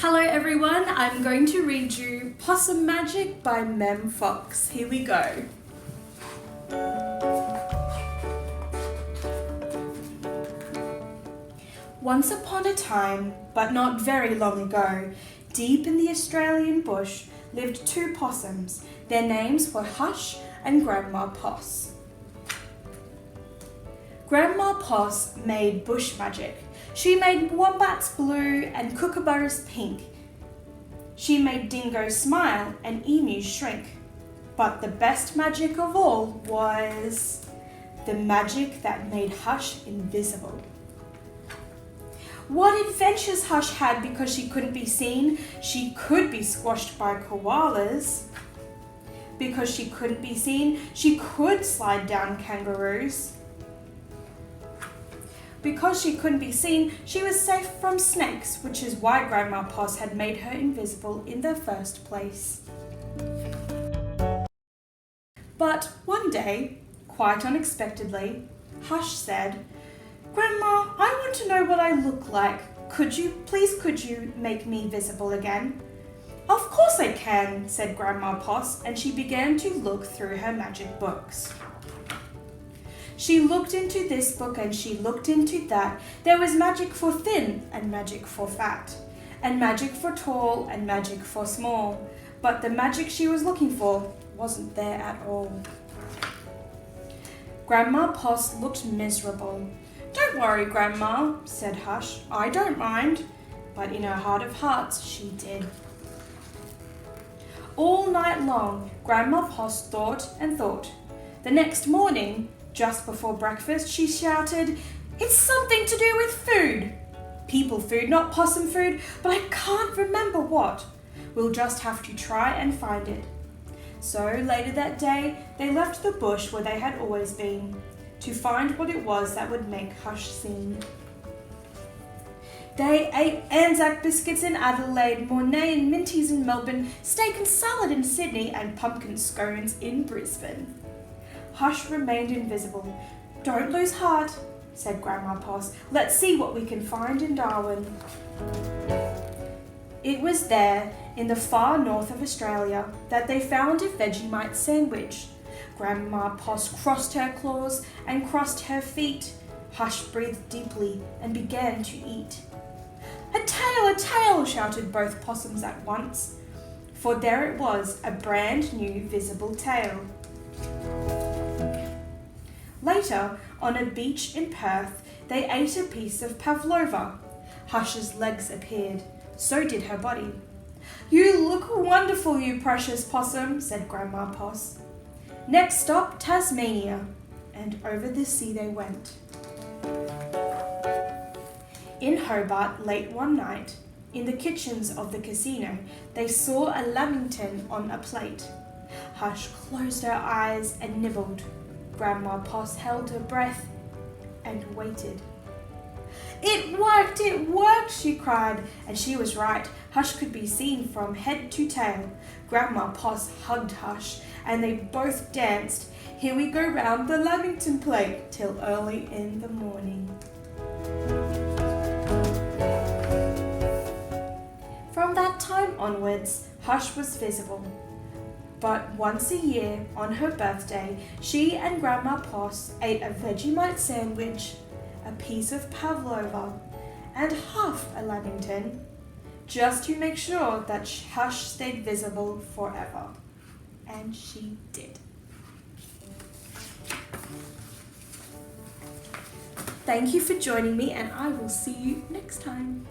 Hello everyone, I'm going to read you Possum Magic by Mem Fox. Here we go. Once upon a time, but not very long ago, deep in the Australian bush lived two possums. Their names were Hush and Grandma Poss. Grandma Poss made bush magic. She made wombats blue and kookaburras pink. She made dingoes smile and emus shrink. But the best magic of all was the magic that made Hush invisible. What adventures Hush had because she couldn't be seen. She could be squashed by koalas. Because she couldn't be seen, she could slide down kangaroos. Because she couldn't be seen, she was safe from snakes, which is why Grandma Poss had made her invisible in the first place. But one day, quite unexpectedly, Hush said, "Grandma, I want to know what I look like. Could you make me visible again?" "Of course I can," said Grandma Poss, and she began to look through her magic books. She looked into this book and she looked into that. There was magic for thin and magic for fat, and magic for tall and magic for small. But the magic she was looking for wasn't there at all. Grandma Poss looked miserable. "Don't worry, Grandma," said Hush. "I don't mind." But in her heart of hearts, she did. All night long, Grandma Poss thought and thought. The next morning, just before breakfast, she shouted, "It's something to do with food. People food, not possum food, but I can't remember what. We'll just have to try and find it." So later that day, they left the bush where they had always been to find what it was that would make Hush sing. They ate Anzac biscuits in Adelaide, Mornay and Minties in Melbourne, steak and salad in Sydney, and pumpkin scones in Brisbane. Hush remained invisible. "Don't lose heart," said Grandma Poss. "Let's see what we can find in Darwin." It was there, in the far north of Australia, that they found a Vegemite sandwich. Grandma Poss crossed her claws and crossed her feet. Hush breathed deeply and began to eat. "A tail!" shouted both possums at once, for there it was, a brand new visible tail. Later, on a beach in Perth, they ate a piece of pavlova. Hush's legs appeared. So did her body. "You look wonderful, you precious possum," said Grandma Poss. "Next stop, Tasmania." And over the sea they went. In Hobart, late one night, in the kitchens of the casino, they saw a lamington on a plate. Hush closed her eyes and nibbled. Grandma Poss held her breath and waited. "It worked, she cried, and she was right. Hush could be seen from head to tail. Grandma Poss hugged Hush, and they both danced "Here We Go Round the Lamington Plate" till early in the morning. From that time onwards, Hush was visible. But once a year, on her birthday, she and Grandma Poss ate a Vegemite sandwich, a piece of pavlova, and half a lamington, just to make sure that Hush stayed visible forever. And she did. Thank you for joining me, and I will see you next time.